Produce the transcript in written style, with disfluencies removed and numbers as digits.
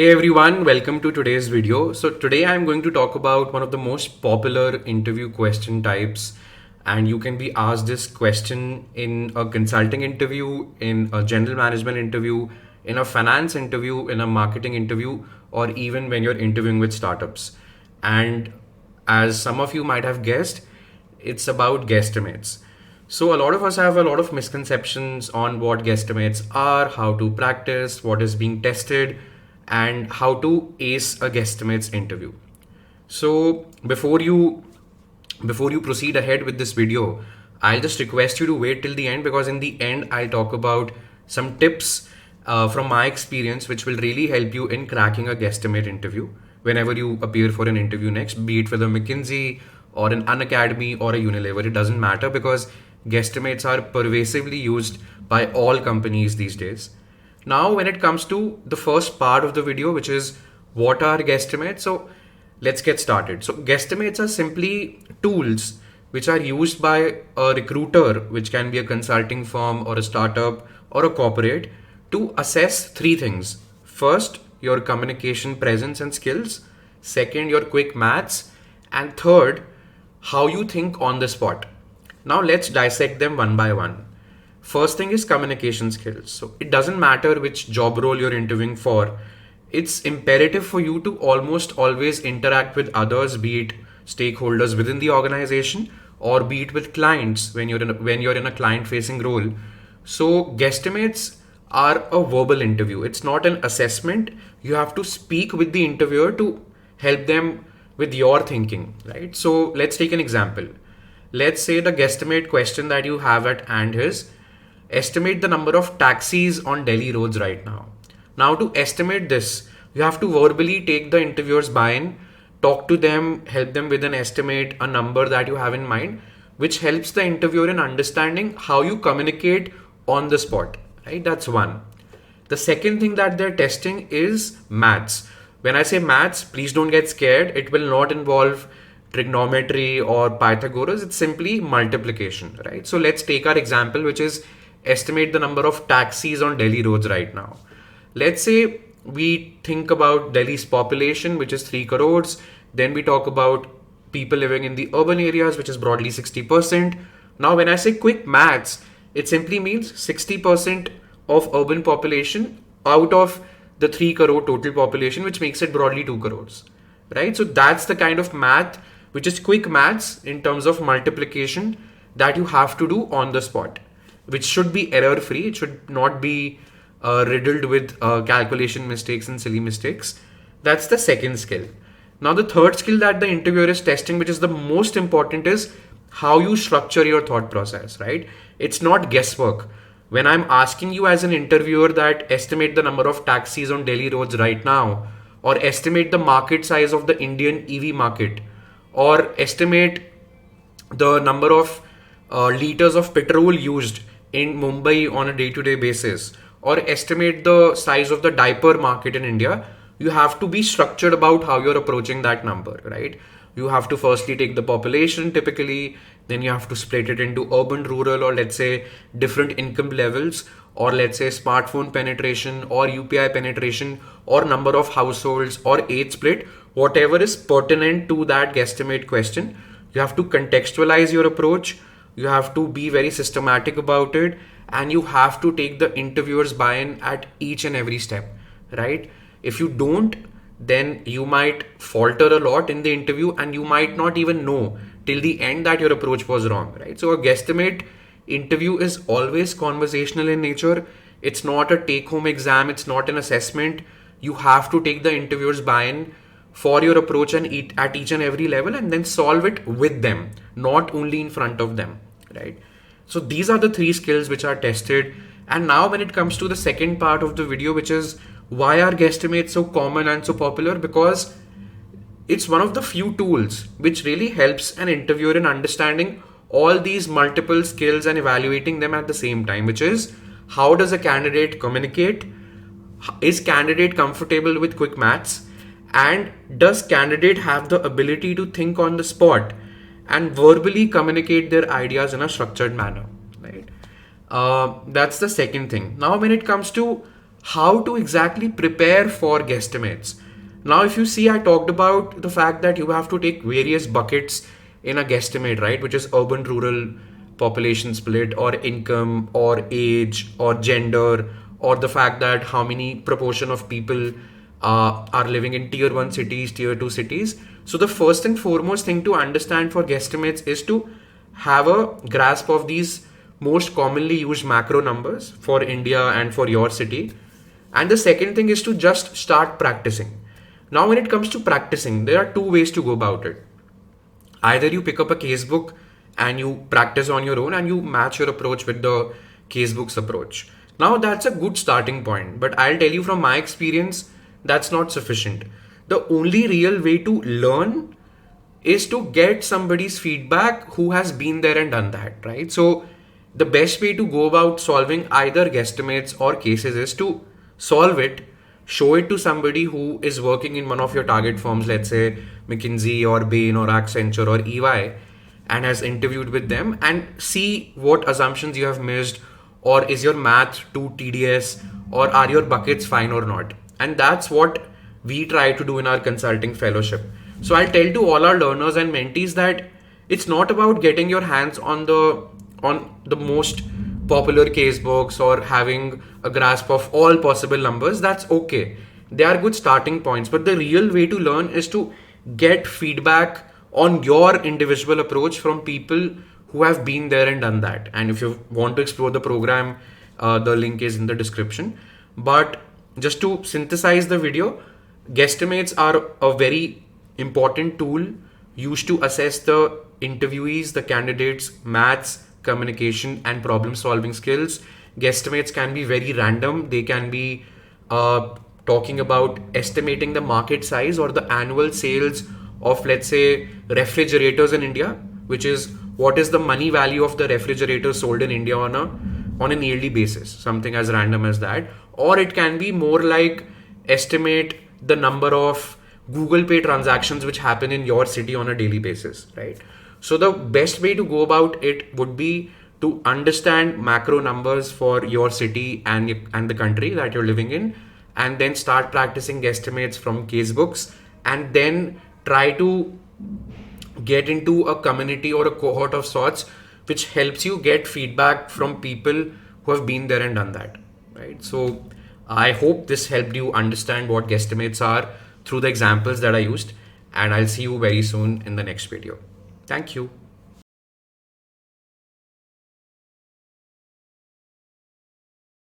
Hey everyone, welcome to today's video. So today I'm going to talk about one of the most popular interview question types, and you can be asked this question in a consulting interview, in a general management interview, in a finance interview, in a marketing interview, or even when you're interviewing with startups. And as some of you might have guessed, it's about guesstimates. So a lot of us have a lot of misconceptions on what guesstimates are, how to practice, what is being tested, and how to ace a guesstimates interview. So before you proceed ahead with this video, I'll just request you to wait till the end, because in the end I'll talk about some tips from my experience which will really help you in cracking a guesstimate interview whenever you appear for an interview next, be it with a McKinsey or an Unacademy or a Unilever. It doesn't matter, because guesstimates are pervasively used by all companies these days. Now, when it comes to the first part of the video, which is what are guesstimates? So let's get started. So guesstimates are simply tools which are used by a recruiter, which can be a consulting firm or a startup or a corporate, to assess three things. First, your communication presence and skills. Second, your quick maths. And third, how you think on the spot. Now let's dissect them one by one. First thing is communication skills. So it doesn't matter which job role you're interviewing for. It's imperative for you to almost always interact with others, be it stakeholders within the organization or be it with clients when you're in a client facing role. So guesstimates are a verbal interview. It's not an assessment. You have to speak with the interviewer to help them with your thinking, right? So let's take an example. Let's say the guesstimate question that you have at hand is estimate the number of taxis on Delhi roads right now. Now, to estimate this, you have to verbally take the interviewer's buy-in, talk to them, help them with an estimate, a number that you have in mind, which helps the interviewer in understanding how you communicate on the spot, right? That's one. The second thing that they're testing is maths. When I say maths, please don't get scared. It will not involve trigonometry or Pythagoras. It's simply multiplication, right? So let's take our example, which is estimate the number of taxis on Delhi roads right now. Let's say we think about Delhi's population, which is 3 crores. Then we talk about people living in the urban areas, which is broadly 60%. Now, when I say quick maths, it simply means 60% of urban population out of the 3 crore total population, which makes it broadly 2 crores, right? So that's the kind of math, which is quick maths in terms of multiplication, that you have to do on the spot, which should be error free. It should not be riddled with calculation mistakes and silly mistakes. That's the second skill. Now, the third skill that the interviewer is testing, which is the most important, is how you structure your thought process, right? It's not guesswork. When I'm asking you as an interviewer that estimate the number of taxis on Delhi roads right now, or estimate the market size of the Indian EV market, or estimate the number of liters of petrol used in Mumbai on a day-to-day basis, or estimate the size of the diaper market in India, you have to be structured about how you're approaching that number, right? You have to firstly take the population typically, then you have to split it into urban, rural, or let's say different income levels, or let's say smartphone penetration or UPI penetration or number of households or age split, whatever is pertinent to that guesstimate question. You have to contextualize your approach. You have to be very systematic about it, and you have to take the interviewer's buy-in at each and every step, right? If you don't, then you might falter a lot in the interview and you might not even know till the end that your approach was wrong, right? So a guesstimate interview is always conversational in nature. It's not a take-home exam. It's not an assessment. You have to take the interviewer's buy-in for your approach and at each and every level, and then solve it with them, not only in front of them, right? So these are the three skills which are tested. And now when it comes to the second part of the video, which is why are guesstimates so common and so popular? Because it's one of the few tools which really helps an interviewer in understanding all these multiple skills and evaluating them at the same time, which is how does a candidate communicate? Is candidate comfortable with quick maths? And does candidate have the ability to think on the spot and verbally communicate their ideas in a structured manner, right? That's the second thing. Now, when it comes to how to exactly prepare for guesstimates. Now, if you see, I talked about the fact that you have to take various buckets in a guesstimate, right? Which is urban, rural population split, or income, or age, or gender, or the fact that how many proportion of people are living in tier 1 cities, tier 2 cities. So, the first and foremost thing to understand for guesstimates is to have a grasp of these most commonly used macro numbers for India and for your city. And the second thing is to just start practicing. Now, when it comes to practicing, there are two ways to go about it. Either you pick up a casebook and you practice on your own and you match your approach with the casebook's approach. Now, that's a good starting point, but I'll tell you from my experience, that's not sufficient. The only real way to learn is to get somebody's feedback who has been there and done that, right? So the best way to go about solving either guesstimates or cases is to solve it, show it to somebody who is working in one of your target firms, let's say McKinsey or Bain or Accenture or EY, and has interviewed with them, and see what assumptions you have missed, or is your math too tedious, or are your buckets fine or not. And that's what we try to do in our consulting fellowship. So I'll tell to all our learners and mentees that it's not about getting your hands on the most popular case books or having a grasp of all possible numbers. That's okay. They are good starting points, but the real way to learn is to get feedback on your individual approach from people who have been there and done that. And if you want to explore the program, the link is in the description. But just to synthesize the video, guesstimates are a very important tool used to assess the interviewees, the candidates' maths, communication, and problem solving skills. Guesstimates can be very random. They can be talking about estimating the market size or the annual sales of, let's say, refrigerators in India, which is what is the money value of the refrigerator sold in India on an yearly basis, something as random as that. Or it can be more like estimate the number of Google Pay transactions which happen in your city on a daily basis, right? So the best way to go about it would be to understand macro numbers for your city and the country that you're living in, and then start practicing guesstimates from casebooks, and then try to get into a community or a cohort of sorts which helps you get feedback from people who have been there and done that, right? So I hope this helped you understand what guesstimates are through the examples that I used, and I'll see you very soon in the next video. Thank you.